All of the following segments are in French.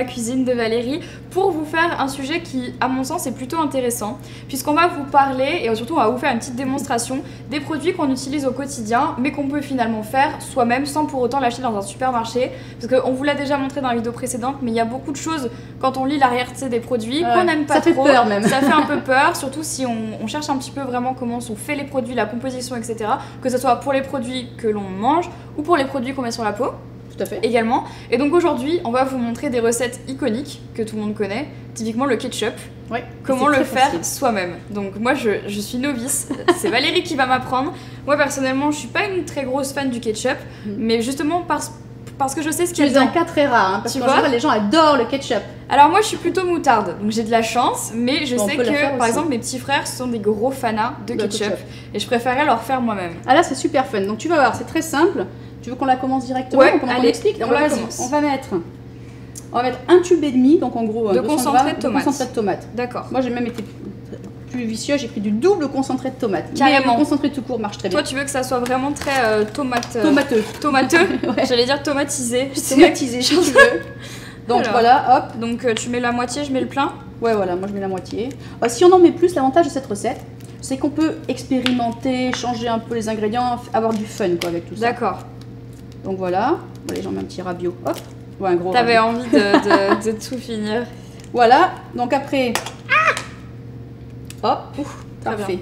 cuisine de Valérie pour vous faire un sujet qui, à mon sens, est plutôt intéressant, puisqu'on va vous parler, et surtout on va vous faire une petite démonstration des produits qu'on utilise au quotidien, mais qu'on peut finalement faire soi-même sans pour autant l'acheter dans un supermarché, parce qu'on vous l'a déjà montré dans la vidéo précédente, mais il y a beaucoup de choses, quand on lit l'arrière-traité des produits, qu'on n'aime pas trop. Ça fait peur même. Ça fait un peu peur, surtout si on cherche un petit peu vraiment comment sont faits les produits, la composition, etc. Que ce soit pour les produits que l'on mange ou pour les produits qu'on met sur la peau. Tout à fait. Également. Et donc aujourd'hui, on va vous montrer des recettes iconiques que tout le monde connaît, typiquement le ketchup. Ouais, comment le faire soi-même. Donc moi je suis novice, c'est Valérie qui va m'apprendre. Moi personnellement, je suis pas une très grosse fan du ketchup, mais justement parce que je sais ce qu'il y a dedans. C'est un cas très rare, hein, parce que les gens adorent le ketchup. Alors moi je suis plutôt moutarde, donc j'ai de la chance, mais je sais que par exemple mes petits frères sont des gros fanas de ketchup, et je préférais leur faire moi-même. Ah là c'est super fun, donc tu vas voir, c'est très simple. Tu veux qu'on la commence directement? Ouais, on explique. On va mettre 1,5 tube, donc en gros de concentré de tomate. D'accord. Moi j'ai même été plus vicieux, j'ai pris du double concentré de tomate. Carrément. Mais le concentré tout court marche très bien. Toi tu veux que ça soit vraiment très tomateux. Ouais. J'allais dire tomatisé. Tomatisé si tu veux. Donc voilà, hop. Donc tu mets la moitié, je mets le plein. Ouais voilà, moi je mets la moitié. Si on en met plus, l'avantage de cette recette, c'est qu'on peut expérimenter, changer un peu les ingrédients, avoir du fun quoi avec tout ça. D'accord. Donc voilà, allez j'en mets un petit rabiot, hop. Ouais, un gros. T'avais envie de tout finir. Voilà, donc après, hop, parfait.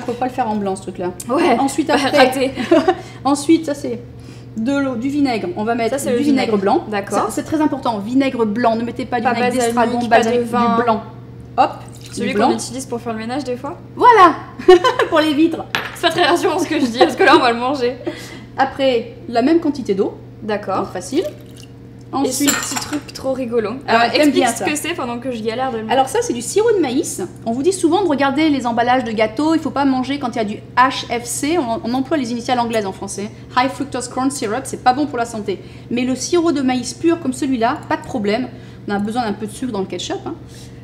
Faut pas le faire en blanc ce truc là. Ouais. Ensuite après, raté. Ensuite ça c'est de l'eau, du vinaigre. On va mettre du vinaigre blanc. D'accord. C'est très important. Vinaigre blanc. Ne mettez pas du vinaigre d'estragon, balsamique, du blanc. Hop. Celui qu'on utilise pour faire le ménage des fois. Voilà. Pour les vitres. C'est pas très rassurant ce que je dis parce que là on va le manger. Après la même quantité d'eau. D'accord. Facile. Ensuite, et ce petit truc trop rigolo. Alors, explique ce que c'est pendant que je galère de le. Alors ça, c'est du sirop de maïs. On vous dit souvent de regarder les emballages de gâteaux. Il ne faut pas manger quand il y a du HFC. On emploie les initiales anglaises en français. High Fructose Corn Syrup, c'est pas bon pour la santé. Mais le sirop de maïs pur comme celui-là, pas de problème. On a besoin d'un peu de sucre dans le ketchup. Hein.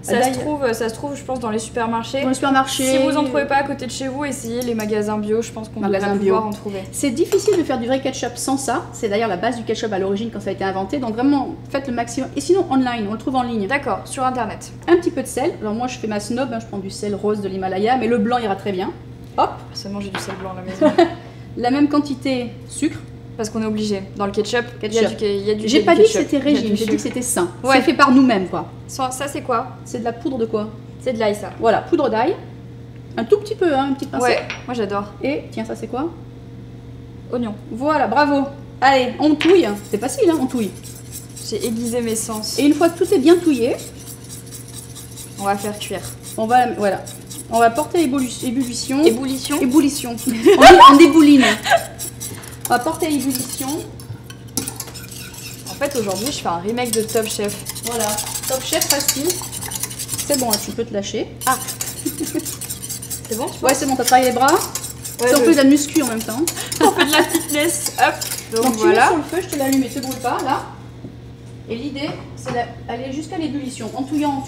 Ça se trouve, je pense, dans les supermarchés. Dans les supermarchés. Si vous en trouvez pas à côté de chez vous, essayez les magasins bio. Je pense qu'on devrait pouvoir en trouver. C'est difficile de faire du vrai ketchup sans ça. C'est d'ailleurs la base du ketchup à l'origine quand ça a été inventé. Donc vraiment, faites le maximum. Et sinon, online, on le trouve en ligne. D'accord, sur internet. Un petit peu de sel. Alors moi, je fais ma snob. Hein, je prends du sel rose de l'Himalaya, mais le blanc ira très bien. Hop. Seulement, j'ai du sel blanc à la maison. La même quantité sucre. Parce qu'on est obligé. Dans le ketchup, il y a du J'ai pas dit que c'était régime, j'ai dit que c'était sain. Ouais. C'est fait par nous-mêmes, quoi. Ça, c'est quoi? C'est de la poudre de quoi? C'est de l'ail, ça. Voilà, poudre d'ail. Un tout petit peu, hein, une petite pincée. Ouais, moi j'adore. Et, tiens, ça c'est quoi? Oignon. Voilà, bravo. Allez, on touille. C'est facile, hein, on touille. J'ai aiguisé mes sens. Et une fois que tout est bien touillé, on va faire cuire. Voilà. On va porter ébullition. Ébullition. Ébullition. on ébouline. On va porter à ébullition. En fait, aujourd'hui, je fais un remake de Top Chef. Voilà, Top Chef facile. C'est bon, là, tu peux te lâcher. Ah. C'est bon, tu vois? Ouais, c'est bon, t'as travaillé les bras. Ouais, on fait de la muscu en même temps. On fait de la fitness. Hop. Donc voilà. Tu mets sur le feu, je te l'allume et tu ne brûles pas, là. Et l'idée, c'est d'aller jusqu'à l'ébullition, en touillant.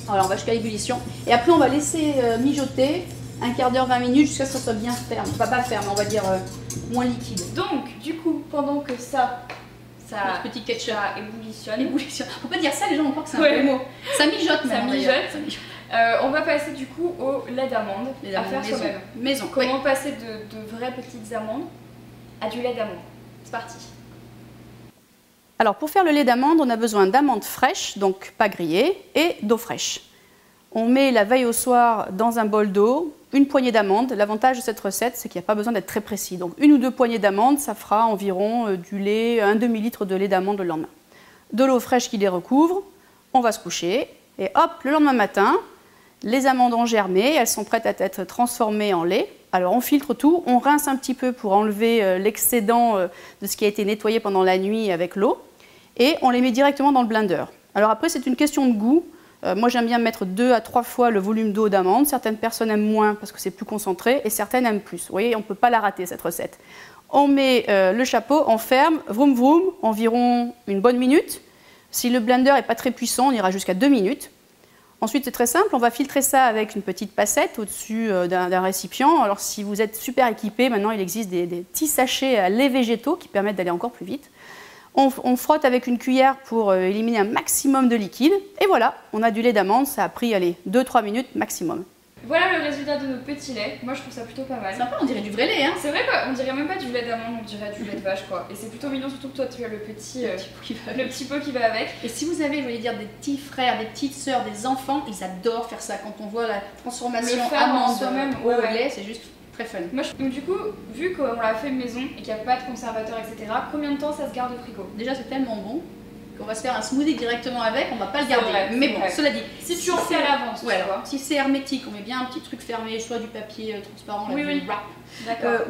Voilà, on va jusqu'à l'ébullition. Et après, on va laisser mijoter un quart d'heure, 20 minutes, jusqu'à ce que ça soit bien ferme. Enfin, pas ferme, on va dire moins liquide. Donc, du coup, pendant que ça petit ketchup ébullitionne. Faut pas dire ça, les gens vont croire que c'est un peu mot. Ça mijote même. Ça mijote. On va passer du coup au lait d'amande à faire soi-même. Maison. Comment passer de vraies petites amandes à du lait d'amande? C'est parti. Alors pour faire le lait d'amande, on a besoin d'amandes fraîches, donc pas grillées, et d'eau fraîche. On met la veille au soir dans un bol d'eau, une poignée d'amandes. L'avantage de cette recette, c'est qu'il n'y a pas besoin d'être très précis. Donc 1 ou 2 poignées d'amandes, ça fera environ du lait, un demi-litre de lait d'amande le lendemain. De l'eau fraîche qui les recouvre, on va se coucher, et hop, le lendemain matin, les amandes ont germé, elles sont prêtes à être transformées en lait. Alors on filtre tout, on rince un petit peu pour enlever l'excédent de ce qui a été nettoyé pendant la nuit avec l'eau, et on les met directement dans le blender. Alors après, c'est une question de goût. Moi, j'aime bien mettre 2 à 3 fois le volume d'eau d'amande. Certaines personnes aiment moins parce que c'est plus concentré et certaines aiment plus. Vous voyez, on ne peut pas la rater, cette recette. On met le chapeau, on ferme, vroom vroom, environ une bonne minute. Si le blender n'est pas très puissant, on ira jusqu'à 2 minutes. Ensuite, c'est très simple, on va filtrer ça avec une petite passette au-dessus d'un récipient. Alors, si vous êtes super équipé, maintenant, il existe des petits sachets à lait végétaux qui permettent d'aller encore plus vite. On frotte avec une cuillère pour éliminer un maximum de liquide. Et voilà, on a du lait d'amande. Ça a pris, allez, 2-3 minutes maximum. Voilà le résultat de notre petit lait. Moi je trouve ça plutôt pas mal. Sympa, on dirait du vrai lait, hein. C'est vrai qu'on dirait même pas du lait d'amande, on dirait du lait de vache quoi. Et c'est plutôt mignon, surtout que toi tu as le petit pot qui va avec. Et si vous avez, je voulais dire, des petits frères, des petites sœurs, des enfants, ils adorent faire ça. Quand on voit la transformation amande au lait, c'est juste très fun. Donc du coup, vu qu'on l'a fait maison et qu'il n'y a pas de conservateur, etc., combien de temps ça se garde au frigo? Déjà c'est tellement bon qu'on va se faire un smoothie directement avec, on va pas le garder. Mais bon, cela dit, si tu en fais à l'avance, si c'est hermétique, on met bien un petit truc fermé, soit du papier transparent, du wrap,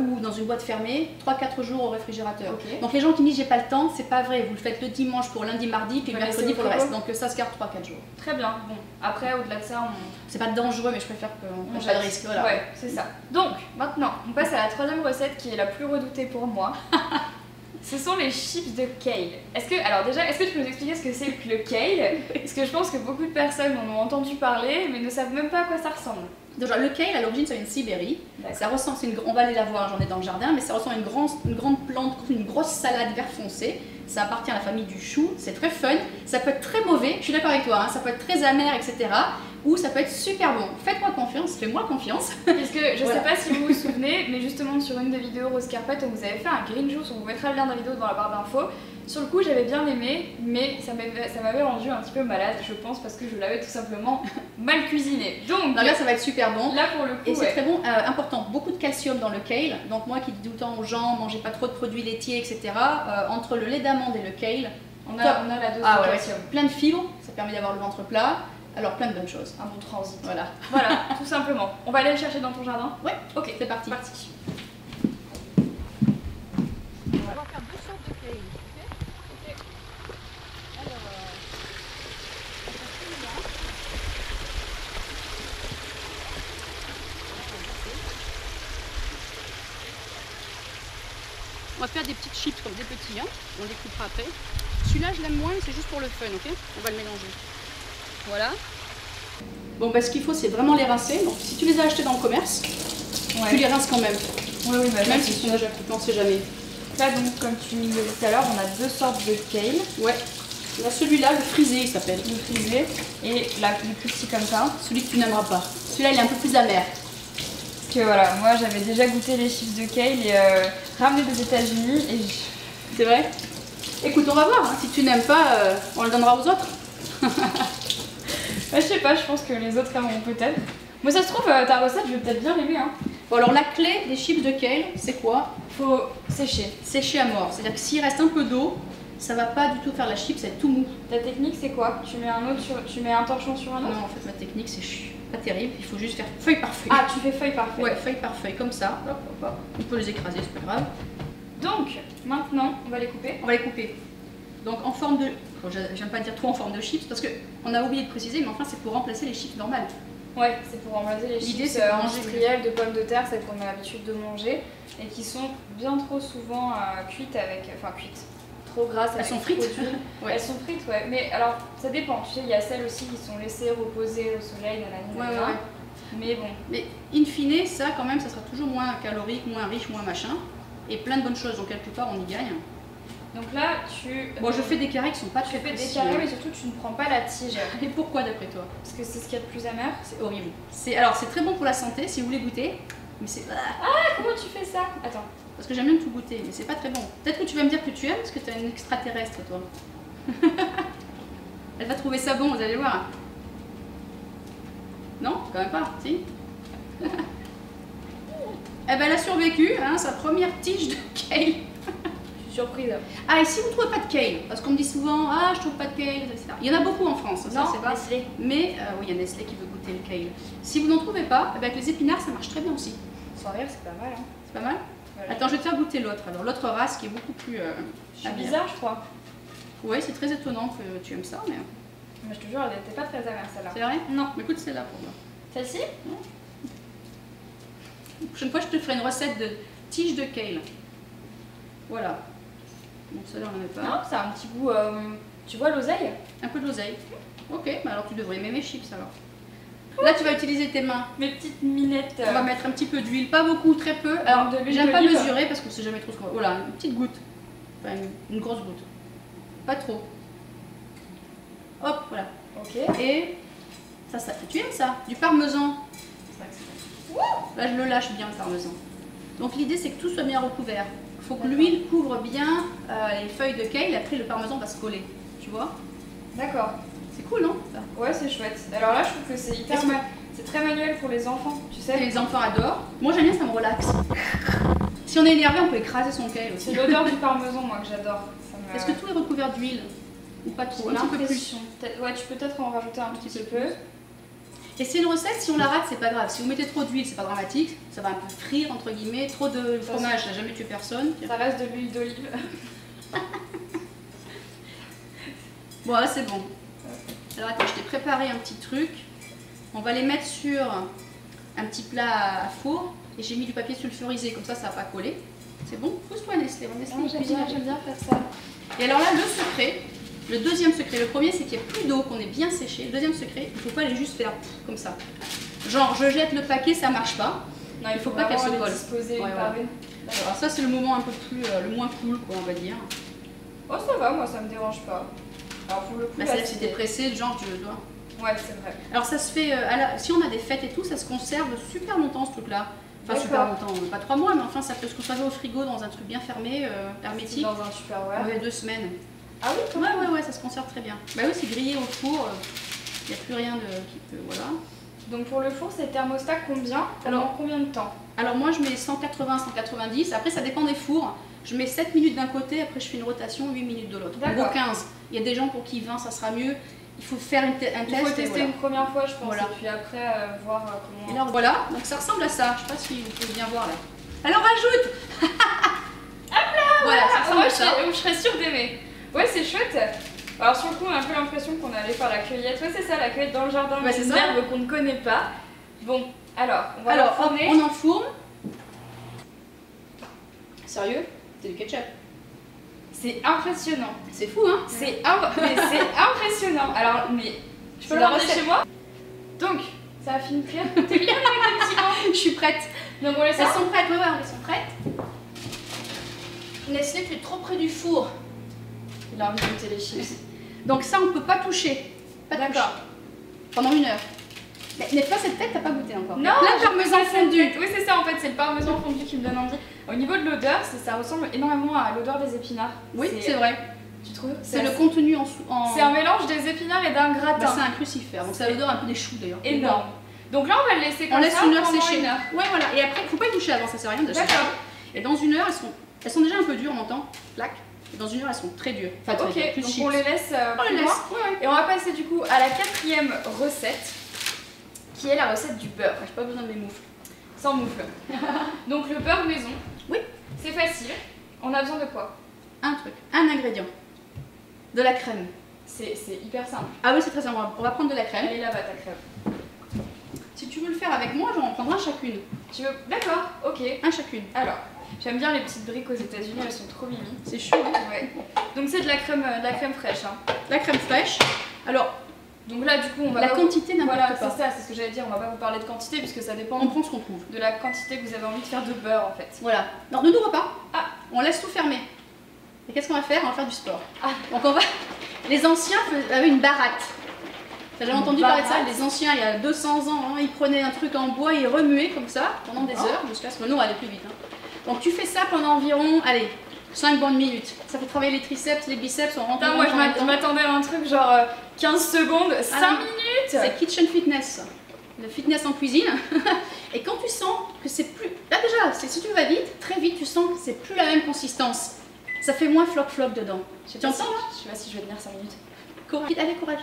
ou dans une boîte fermée, 3-4 jours au réfrigérateur. Donc les gens qui disent j'ai pas le temps, c'est pas vrai, vous le faites le dimanche pour lundi, mardi, puis le mercredi pour le reste. Donc ça se garde 3-4 jours. Très bien. Bon, après au-delà de ça, c'est pas dangereux, mais je préfère qu'on prenne pas de risque. Voilà. Ouais, c'est ça. Donc maintenant, on passe à la troisième recette qui est la plus redoutée pour moi. Ce sont les chips de kale. Alors déjà, est-ce que tu peux nous expliquer ce que c'est que le kale? Parce que je pense que beaucoup de personnes en ont entendu parler, mais ne savent même pas à quoi ça ressemble. Donc, le kale, à l'origine, c'est une Sibérie. Ça ressemble, on va aller la voir, j'en ai dans le jardin, mais ça ressemble à une grande plante, une grosse salade vert foncé. Ça appartient à la famille du chou, c'est très fun. Ça peut être très mauvais, je suis d'accord avec toi, hein, ça peut être très amer, etc. Ou ça peut être super bon. Faites-moi confiance, fais-moi confiance. Parce que je sais pas si vous vous souvenez, mais justement sur une des vidéos Rose Carpet, on vous avait fait un green juice, on vous mettra le lien dans la vidéo dans la barre d'infos. Sur le coup, j'avais bien aimé, mais ça m'avait rendu un petit peu malade, je pense, parce que je l'avais tout simplement mal cuisiné. Donc là, ça va être super bon. Là, pour le coup, et c'est très bon, important, beaucoup de calcium dans le kale. Donc moi qui dis tout le temps aux gens, mangez pas trop de produits laitiers, etc. Entre le lait d'amande et le kale, on a la dose de calcium. Plein de fibres, ça permet d'avoir le ventre plat. Alors plein de bonnes choses. Un bon transit. Voilà, tout simplement. On va aller le chercher dans ton jardin? Ouais. Ok, c'est parti. Voilà. On va faire 2 sortes de kale. Ok. Alors, on va faire des petites chips comme des petits, hein. On les coupera après. Celui-là, je l'aime moins, mais c'est juste pour le fun, ok? On va le mélanger. Voilà. Bon, bah, ce qu'il faut, c'est vraiment les rincer. Donc, si tu les as achetés dans le commerce, tu les rinces quand même. Oui, même si tu n'as déjà coupé, on ne sait jamais. Là, donc, comme tu me disais tout à l'heure, on a 2 sortes de kale. Ouais. Là, celui-là, le frisé, il s'appelle. Le frisé. Et le plus petit comme ça. Celui que tu n'aimeras pas. Celui-là, il est un peu plus amer. Parce que voilà, moi, j'avais déjà goûté les chips de kale et ramené des États-Unis. C'est vrai? Écoute, on va voir. Hein. Si tu n'aimes pas, on le donnera aux autres. Je sais pas, je pense que les autres aimeront peut-être. Moi ça se trouve, ta recette, je vais peut-être bien l'aimer. Hein. Bon alors la clé des chips de kale, c'est quoi? Faut sécher. Sécher à mort. C'est-à-dire que s'il reste un peu d'eau, ça va pas du tout faire la chip, ça va être tout mou. Ta technique c'est quoi? Tu mets un torchon sur un autre? Non, en fait ma technique c'est pas terrible, il faut juste faire feuille par feuille. Ah, tu fais feuille par feuille? Ouais, feuille par feuille, comme ça. Hop, hop, hop. On peut les écraser, c'est pas grave. Donc, maintenant, on va les couper. On va les couper. Donc en forme de... Bon, j'aime pas dire trop en forme de chips parce qu'on a oublié de préciser, mais enfin c'est pour remplacer les chips normales. Ouais, c'est pour remplacer les chips industrielles de pommes de terre, celles qu'on a l'habitude de manger, et qui sont bien trop souvent cuites avec... Enfin cuites, trop grasses. Elles sont frites. Ouais. Elles sont frites, ouais. Mais alors, ça dépend. Tu sais, il y a celles aussi qui sont laissées reposer au soleil, nanana. Ouais. Mais bon. Mais in fine, ça quand même, ça sera toujours moins calorique, moins riche, moins machin. Et plein de bonnes choses, donc quelque part on y gagne. Donc là, tu... Bon, je fais des carrés qui sont pas très précis. Tu fais des carrés, mais surtout tu ne prends pas la tige. Et pourquoi d'après toi? Parce que c'est ce qu'il y a de plus amer. C'est horrible. Alors c'est très bon pour la santé si vous voulez goûter, mais c'est... Ah, comment tu fais ça? Attends. Parce que j'aime bien tout goûter, mais c'est pas très bon. Peut-être que tu vas me dire que tu aimes, parce que tu es une extraterrestre toi. Elle va trouver ça bon, vous allez voir. Non, quand même pas, si. Eh ben elle a survécu, hein, sa première tige de kale. Je suis surprise. Ah, et si vous ne trouvez pas de kale, parce qu'on me dit souvent, ah je trouve pas de kale, etc. Il y en a beaucoup en France, ça c'est pas. Nestlé. Mais oui, il y a Nestlé qui veut goûter le kale. Si vous n'en trouvez pas, avec les épinards ça marche très bien aussi. Sans rire, c'est pas mal. Hein. C'est pas mal? Ouais. Attends, je vais te faire goûter l'autre. Alors l'autre race qui est beaucoup plus... c'est bizarre, je crois. Oui, c'est très étonnant que tu aimes ça, mais... Mais je te jure, elle n'était pas très amère celle-là. C'est vrai? Non. Mais écoute, celle-là pour moi. Celle-ci? Non. La prochaine fois, je te ferai une recette de tige de kale. Voilà. Bon, celle-là, on n'en met pas. Non, ça a un petit goût... tu vois l'oseille? Un peu d'oseille. Ok, bah alors tu devrais aimer mes chips alors. Là, tu vas utiliser tes mains. Mes petites minettes. On va mettre un petit peu d'huile, pas beaucoup, très peu. Alors, j'aime pas mesurer parce qu'on sait jamais trop ce qu'on va... Voilà, une petite goutte. Enfin, une grosse goutte. pas trop. Hop, voilà. Ok. Et ça, tu aimes ça? Du parmesan. Là, je le lâche bien, le parmesan. Donc l'idée, c'est que tout soit bien recouvert. Il faut que l'huile couvre bien les feuilles de kale, après le parmesan va se coller. Tu vois? D'accord. C'est cool, non ça? Ouais, c'est chouette. Alors là, je trouve que c'est hyper... C'est très manuel pour les enfants, tu sais. Les enfants adorent. Moi, j'aime bien, ça me relaxe. Si on est énervé, on peut écraser son kale aussi. C'est l'odeur du parmesan, moi, que j'adore. Est-ce que tout est recouvert d'huile? Ou pas trop? Un petit peu plus. Ouais, tu peux peut-être en rajouter un petit peu. Et c'est une recette, si on la rate, c'est pas grave. Si vous mettez trop d'huile, c'est pas dramatique. Ça va un peu frire, entre guillemets. Trop de fromage, ça n'a jamais tué personne. Ça reste de l'huile d'olive. Bon, là, c'est bon. Alors, attends, je t'ai préparé un petit truc. On va les mettre sur un petit plat à four. Et j'ai mis du papier sulfurisé, comme ça, ça va pas coller. C'est bon? Pousse-toi, Nestlé. J'aime bien faire ça. Et alors là, le secret, le deuxième secret, le premier, c'est qu'il n'y ait plus d'eau, qu'on est bien séché. Le deuxième secret, il ne faut pas les juste faire comme ça. Genre, je jette le paquet, ça marche pas. Non, il faut pas qu'elle se colle. Disposer ouais, par ouais. une. Alors ça, c'est le moment un peu plus, le moins cool, quoi, on va dire. Oh, ça va, moi, ça me dérange pas. Alors pour le coup, là, c'est c'était pressé, genre, tu le dois. Ouais, c'est vrai. Alors ça se fait, si on a des fêtes et tout, ça se conserve super longtemps, ce truc-là. Enfin, super longtemps, pas 3 mois, mais enfin, ça peut se conserver au frigo dans un truc bien fermé, hermétique. Dans un Tupperware. Ouais, 2 semaines. Ah oui, quand même. Ouais, ça se conserve très bien. Bah oui, c'est grillé au four, il n'y a plus rien qui peut, voilà. Donc pour le four, c'est thermostat combien? Alors combien de temps? Alors moi, je mets 180, 190. Après, ça dépend des fours. Je mets 7 minutes d'un côté, après je fais une rotation, 8 minutes de l'autre. En gros 15. Il y a des gens pour qui 20, ça sera mieux. Il faut faire un test. Il faut tester une première fois, je pense, voilà. et puis après voir comment... Et alors voilà, donc ça ressemble à ça. Je sais pas si vous pouvez bien voir là. Alors rajoute. Hop là. Voilà, ça ressemble à ça. Je serais sûre d'aimer. Ouais, c'est chouette. Alors sur le coup, on a un peu l'impression qu'on est allé faire la cueillette. Ouais, c'est ça, la cueillette dans le jardin, bah, c'est une herbe qu'on ne connaît pas. Bon, alors, on va l'enfourner. On enfourne. Sérieux? C'est du ketchup. C'est impressionnant. C'est fou, hein? C'est impressionnant. Alors, mais je peux le ramener chez moi? Donc, ça a fini de cuire. T'es bien avec les petits gants? Je suis prête. Donc on les sort. Elles sont prêtes, ouais, elles sont prêtes. Nestlé, tu es trop près du four. Il a envie de goûter les chips. Donc ça, on peut pas toucher. D'accord. Pendant 1 heure. Mais pas cette tête, t'as pas goûté encore. Non, plein de parmesan fondu. Oui, c'est ça en fait, c'est le parmesan fondu qui me donne envie. Au niveau de l'odeur, ça ressemble énormément à l'odeur des épinards. Oui, c'est vrai. Tu trouves? C'est le contenu en... C'est un mélange des épinards et d'un gratin. Bah, c'est un crucifère, donc ça a l'odeur un peu des choux d'ailleurs. Énorme. Donc là, on va le laisser comme ça. On laisse 1 heure pendant sécher. 1 heure. Ouais, voilà. Et après, il faut pas y toucher avant, ça sert à rien de sécher. D'accord. Et dans 1 heure, elles sont déjà un peu dures, on entend. Clac. Et dans 1 heure, elles sont très dures. Enfin, ok, très dures, donc on les laisse plus loin. Ouais. Et on va passer du coup à la 4e recette, qui est la recette du beurre. J'ai pas besoin de mes moufles. Sans moufle. Donc le beurre maison. Oui. C'est facile. On a besoin de quoi? Un truc, un ingrédient. De la crème. C'est hyper simple. Ah oui, c'est très simple. On va prendre de la crème. Elle est là-bas ta crème. Si tu veux le faire avec moi, j'en prendrai un chacune. Tu veux? D'accord, ok. Un chacune. Alors, j'aime bien les petites briques aux États-Unis, elles sont trop mimi. C'est chaud, hein? Ouais. Donc c'est de la crème fraîche. Hein. La crème fraîche. Alors, donc là, du coup, on va. La quantité n'importe voilà, pas. C'est ça, c'est ce que j'allais dire. On va pas vous parler de quantité puisque ça dépend. On prend ce qu'on trouve. De la quantité que vous avez envie de faire de beurre en fait. Voilà. Non, ne t'ouvre pas. Ah. On laisse tout fermer. Et qu'est-ce qu'on va faire? On va faire du sport. Ah. Donc on va. Les anciens avaient une baratte. T'as jamais entendu parler de ça? Les anciens, il y a 200 ans, hein, ils prenaient un truc en bois, ils remuaient comme ça pendant des heures, jusqu'à ce que nous on allait plus vite. Hein. Donc tu fais ça pendant environ, allez, 5 bonnes minutes. Ça fait travailler les triceps, les biceps, on rentre. Moi je m'attendais à un truc genre 15 secondes, 5 minutes. C'est kitchen fitness, le fitness en cuisine. Et quand tu sens que c'est plus... Là déjà, si tu vas vite, très vite, tu sens que c'est plus la même consistance. Ça fait moins floc-floc dedans. Tu entends? Je sais pas si je vais tenir 5 minutes. Courage. Allez, courage.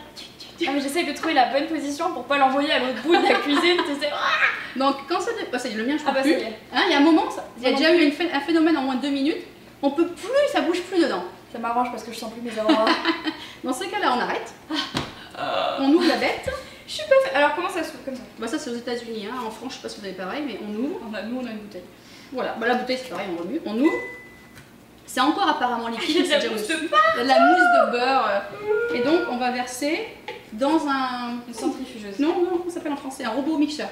Ah, mais j'essaye de trouver la bonne position pour pas l'envoyer à l'autre bout de la cuisine, tu sais. Donc quand ça... ça y est, le mien je peux plus. Ça y est. Hein, il y a un moment, il y a déjà eu un phénomène en moins de 2 minutes, on peut plus, ça bouge plus dedans. Ça m'arrange parce que je sens plus mes avant-bras. Dans ce cas-là, on arrête. On ouvre la bête. Je suis pas fait. Alors comment ça s'ouvre comme ça? Bah ça c'est aux États-Unis, hein. En France je sais pas si vous avez pareil, mais on ouvre. Nous on a une bouteille. Voilà, bah la bouteille c'est pareil, on remue. On ouvre. C'est encore apparemment liquide. Il y a de la mousse de beurre. La mousse de beurre. Et donc on va verser dans une centrifugeuse. Non, comment ça s'appelle en français? Un robot mixeur.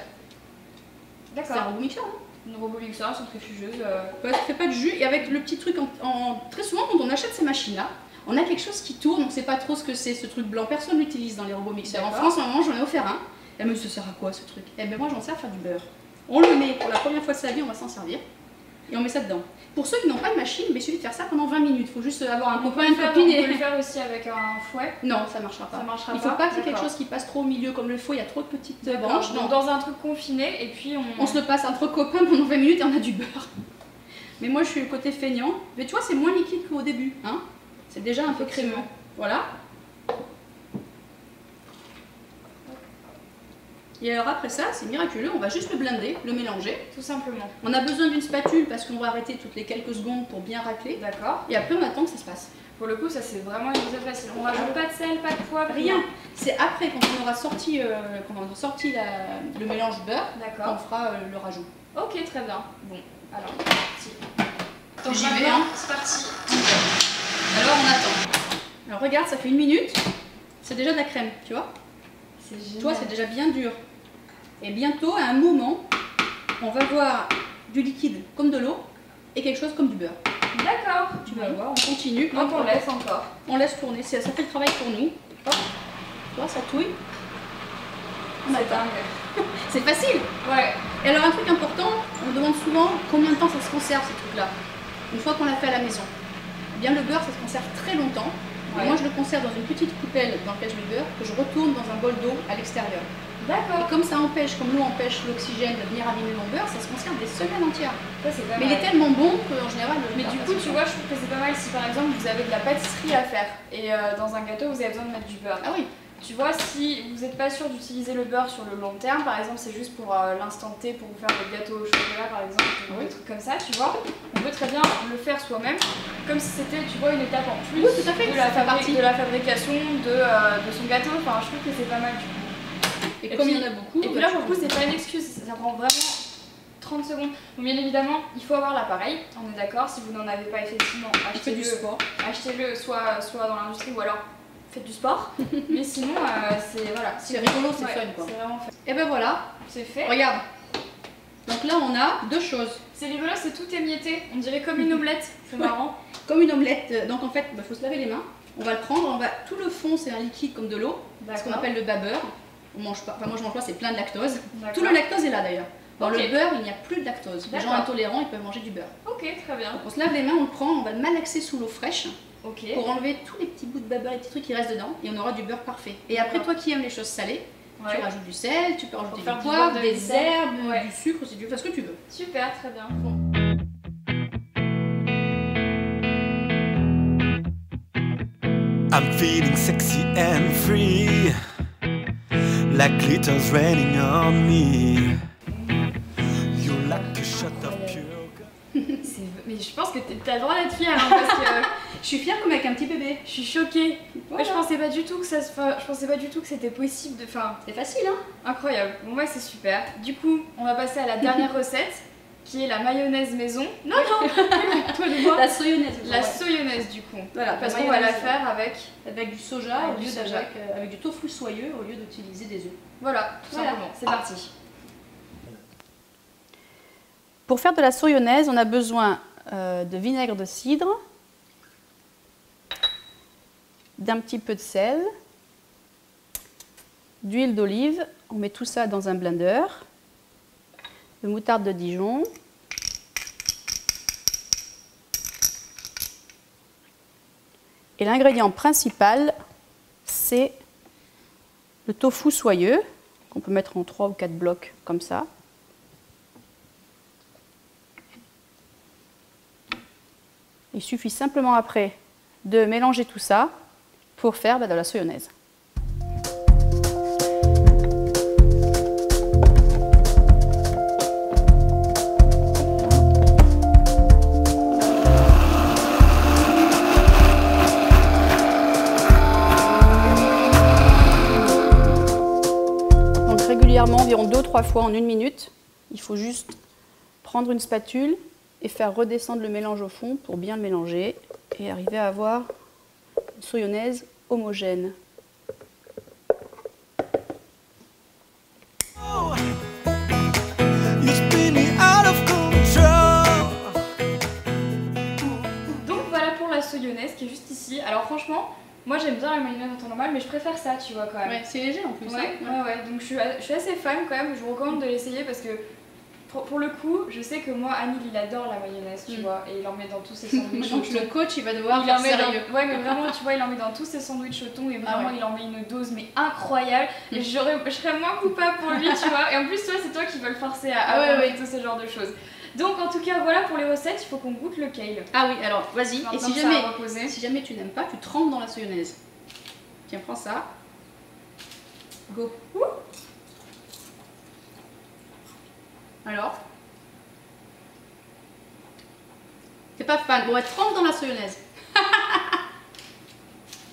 D'accord. C'est un robot mixeur, hein? Une robot mixeur, centrifugeuse. Ouais, ça fait pas de jus. Et avec le petit truc, très souvent quand on achète ces machines-là, On a quelque chose qui tourne, on ne sait pas trop ce que c'est ce truc blanc. Personne l'utilise dans les robots mixeurs. En D'accord. France, à un moment, j'en ai offert un. Elle me dit, ça sert à quoi ce truc? Eh bien moi j'en sers à faire du beurre. On le met pour la première fois de sa vie, on va s'en servir. Et on met ça dedans. Pour ceux qui n'ont pas de machine, il suffit de faire ça pendant 20 minutes. Il faut juste avoir un copain, une copine. On peut le faire aussi avec un fouet? Non, ça ne marchera pas. Ça marchera il ne faut pas qu'il y ait quelque D'accord. chose qui passe trop au milieu comme le fouet, il y a trop de petites branches. Donc dans un truc confiné et puis on se le passe entre copains pendant 20 minutes et on a du beurre. Mais moi je suis le côté feignant. Mais tu vois, c'est moins liquide qu'au début. Hein, c'est déjà un peu crémeux. Voilà. Et alors après ça, c'est miraculeux, on va juste le blender, le mélanger. Tout simplement. On a besoin d'une spatule parce qu'on va arrêter toutes les quelques secondes pour bien racler. D'accord. Et après on attend que ça se passe. Pour le coup, ça c'est vraiment une recette facile. On rajoute pas de sel, pas de poivre, Rien. C'est après, quand on aura sorti, le mélange beurre, D'accord. on fera le rajout. Ok, très bien. Bon, alors, c'est parti. Donc J'y vais, maintenant, hein. c'est parti. Alors on attend. Alors regarde, ça fait 1 minute. C'est déjà de la crème, tu vois. C'est génial. Toi, c'est déjà bien dur. Et bientôt, à un moment, on va voir du liquide comme de l'eau et quelque chose comme du beurre. D'accord. Tu vas voir, on continue. Donc on laisse encore. On laisse tourner, ça fait le travail pour nous. Hop. Tu vois, ça touille. On C'est attend. dingue. C'est facile. Ouais. Et alors un truc important, on me demande souvent combien de temps ça se conserve ces trucs-là. Une fois qu'on l'a fait à la maison. Eh bien le beurre, ça se conserve très longtemps. Ouais. Et moi je le conserve dans une petite coupelle dans laquelle je mets le beurre, que je retourne dans un bol d'eau à l'extérieur. D'accord. Et comme ça empêche, comme l'eau empêche l'oxygène de venir abîmer mon beurre, ça se conserve des semaines entières. Ça c'est pas Mais il mal. est tellement bon qu'en général... Mais du coup, tu vois, je trouve que c'est pas mal si par exemple vous avez de la pâtisserie à faire et dans un gâteau vous avez besoin de mettre du beurre. Ah oui. Tu vois, si vous n'êtes pas sûr d'utiliser le beurre sur le long terme, par exemple, c'est juste pour l'instant T, pour vous faire des gâteaux au chocolat par exemple, ou des trucs comme ça, tu vois, on peut très bien le faire soi-même, comme si c'était, tu vois, une étape en plus Oui, tout à fait, de, ça fait partie. de la fabrication de son gâteau. Enfin, je trouve que c'est pas mal du coup. Et comme puis- il y en a beaucoup... Et puis là, pour le coup, c'est pas une excuse, ça prend vraiment 30 secondes. Donc, bien évidemment, il faut avoir l'appareil, on est d'accord. Si vous n'en avez pas, effectivement, Fais du sport. achetez-le soit dans l'industrie ou alors faites du sport. Mais sinon, c'est voilà. C'est rigolo, c'est Ouais, fun quoi. C'est vraiment fun. Et ben voilà, C'est fait. regarde. Donc là on a deux choses. C'est rigolo, c'est tout émietté. On dirait comme une omelette. C'est Ouais. marrant. Comme une omelette, donc en fait, il faut se laver les mains. On va le prendre, tout le fond c'est un liquide comme de l'eau, ce qu'on D'accord. appelle le babeur. On mange pas, enfin moi je mange pas, c'est plein de lactose. D'accord. Tout le lactose est là d'ailleurs. Dans Ok. le beurre, il n'y a plus de lactose. Les gens D'accord. intolérants, ils peuvent manger du beurre. Ok, très bien. Donc on se lave les mains, on le prend, on va le malaxer sous l'eau fraîche Ok. pour enlever tous les petits bouts de babeur, les petits trucs qui restent dedans, et on aura du beurre parfait. Et après, D'accord. toi qui aimes les choses salées, Ouais. tu rajoutes du sel, tu peux rajouter Pour faire du du poivre, beurre, des du sel. herbes, Ouais. du sucre si tu veux, fais ce que tu veux. Super, très bien. I'm feeling sexy and free, like glitter's raining on me. You like a shot of pure. Mais je pense que t'as le droit d'être fière hein, parce que Je suis fière comme avec un petit bébé. je suis choquée. Voilà. Je pensais pas du tout que je pensais pas du tout que c'était possible de. Enfin, C'est facile, hein? incroyable. Bon ouais, c'est super. Du coup, on va passer à la dernière recette, qui est la mayonnaise maison. Non, non. Toi de moi. La soyonnaise. La soyonnaise du coup. Voilà, Parce la qu'on va la mayonnaise. faire avec. Avec du soja, Avec au du lieu soja. avec du tofu soyeux au lieu d'utiliser des œufs. Voilà, tout Voilà. simplement. C'est parti. Pour faire de la soyonnaise, on a besoin de vinaigre de cidre, d'un petit peu de sel, d'huile d'olive. On met tout ça dans un blender, de moutarde de Dijon, et l'ingrédient principal, c'est le tofu soyeux, qu'on peut mettre en 3 ou 4 blocs comme ça. Il suffit simplement après de mélanger tout ça pour faire de la soyonnaise. Donc régulièrement, environ 2 ou 3 fois en 1 minute, il faut juste prendre une spatule et faire redescendre le mélange au fond pour bien le mélanger et arriver à avoir une soyonnaise homogène. You spin me out of control. Donc voilà pour la soyonnaise qui est juste ici. Alors franchement, moi j'aime bien la mayonnaise en temps normal, mais je préfère ça, tu vois, quand même. Ouais, c'est léger en plus. Ouais, donc je suis assez fan quand même, je vous recommande de l'essayer parce que pour le coup, je sais que moi, Anil il adore la mayonnaise, tu vois, et il en met dans tous ses sandwichs. Donc le coach il va devoir faire sérieux. Ouais, mais vraiment, tu vois, il en met dans tous ses sandwichs au thon et vraiment il en met une dose mais incroyable. Et je serais moins coupable pour lui, tu vois. Et en plus, toi, c'est toi qui veux le forcer à faire tout ce genre de choses. Donc en tout cas, voilà pour les recettes, il faut qu'on goûte le kale. Ah oui, alors vas-y. Et si jamais tu n'aimes pas, tu trempes dans la soyonnaise. Tiens, prends ça. Go. Alors, t'es pas fan? Bon, elle trempe dans la soyonnaise.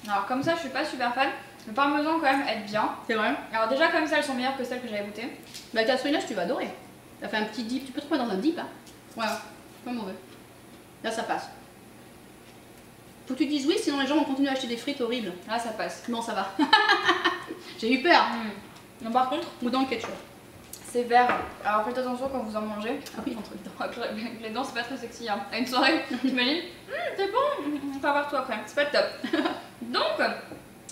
Alors comme ça, je suis pas super fan. Le parmesan quand même aide bien. C'est vrai. Alors déjà comme ça, elles sont meilleures que celles que j'avais goûtées. Bah avec la soyonnaise, tu vas adorer. T'as fait un petit dip, tu peux te mettre dans un dip là. Voilà, comme on veut. Là, ça passe. Faut que tu dises oui, sinon les gens vont continuer à acheter des frites horribles. Là, ça passe. Non, ça va. J'ai eu peur. Non, par contre, ou dans le ketchup. C'est vert. Alors faites attention quand vous en mangez. Ah oui, entre les dents. Avec les dents, c'est pas très sexy. Hein. À une soirée, t'imagines c'est bon, on va voir toi après. C'est pas le top. Donc, bah,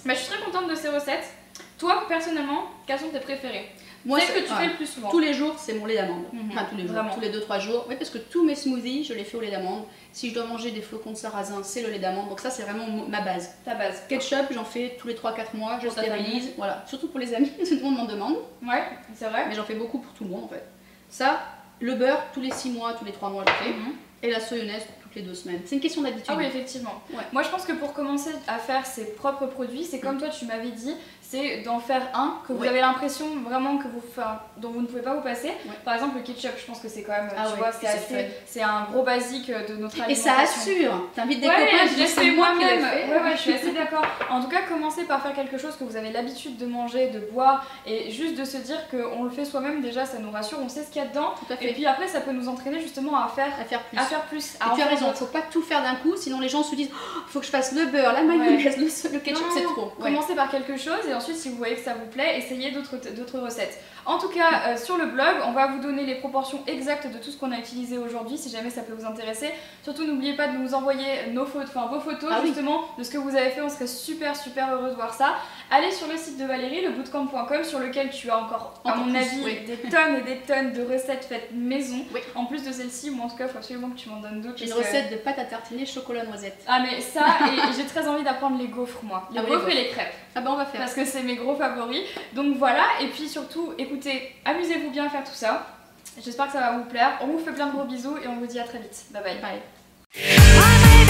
je suis très contente de ces recettes. Toi, personnellement, quelles sont tes préférées? Moi, c'est ce que tu fais le plus souvent. Tous les jours, c'est mon lait d'amande. Enfin, tous les jours, Vraiment. tous les 2-3 jours. Oui, parce que tous mes smoothies, je les fais au lait d'amande. Si je dois manger des flocons de sarrasin, c'est le lait d'amande. Donc ça, c'est vraiment ma base. Ta base. Ketchup, j'en fais tous les 3-4 mois, je Pour ta stérilise. famille. Voilà, surtout pour les amis, tout le monde m'en demande. Ouais, c'est vrai. Mais j'en fais beaucoup pour tout le monde en fait. Ça, le beurre, tous les 6 mois, tous les 3 mois, je fais. Et la soyonnaise, toutes les 2 semaines. C'est une question d'habitude. Ah oui, effectivement. Ouais. Moi, je pense que pour commencer à faire ses propres produits, c'est comme toi, tu m'avais dit, c'est d'en faire un que vous avez l'impression vraiment que dont vous ne pouvez pas vous passer. Par exemple, le ketchup, je pense que c'est quand même, tu vois, c'est un gros basique de notre alimentation. Et ça assure. T'invites des copains, je l'ai fait moi-même. Ouais, je suis assez d'accord. En tout cas, commencez par faire quelque chose que vous avez l'habitude de manger, de boire, et juste de se dire qu'on le fait soi-même, déjà, ça nous rassure, on sait ce qu'il y a dedans. Tout à fait. Et puis après, ça peut nous entraîner justement à faire plus. Et tu as raison, faut pas tout faire d'un coup, sinon les gens se disent il faut que je fasse le beurre, la mayonnaise, le ketchup, c'est trop. Commencez par quelque chose et ensuite, si vous voyez que ça vous plaît, essayez d'autres recettes. En tout cas, sur le blog, on va vous donner les proportions exactes de tout ce qu'on a utilisé aujourd'hui, si jamais ça peut vous intéresser. Surtout, n'oubliez pas de nous envoyer vos photos justement de ce que vous avez fait. On serait super heureux de voir ça. Allez sur le site de Valérie, lebootcamp.com, sur lequel tu as encore à mon avis, des tonnes et des tonnes de recettes faites maison. En plus de celle-ci, ou en tout cas, il faut absolument que tu m'en donnes d'autres. J'ai une recette de pâte à tartiner chocolat noisette. Ah mais ça, et j'ai très envie d'apprendre les gaufres moi. Les gaufres et les crêpes. Ah bah on va faire. Parce que c'est mes gros favoris. Donc voilà, et puis surtout, écoutez, amusez-vous bien à faire tout ça. J'espère que ça va vous plaire. On vous fait plein de gros bisous et on vous dit à très vite. Bye bye. Bye.